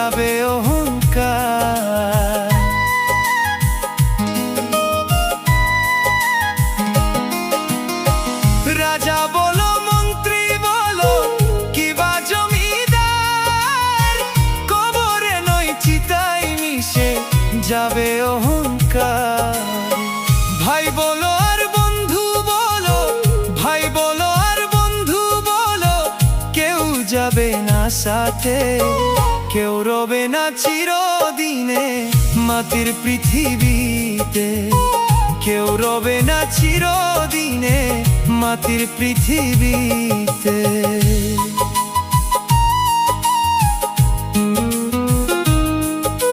যাবে অহংকার। রাজা বলো মন্ত্রী বলো কিবা জমিদার, কবরে নয় চিতায় মিশে যাবে অহংকার। ভাই বলো আর বন্ধু বলো, ভাই বলো আর বন্ধু বলো, কেউ যাবে না সাথে, কেউ রবে না চিরদিনে মাটির পৃথিবীতে, কেউ রবে না চিরদিনে মাটির পৃথিবীতে।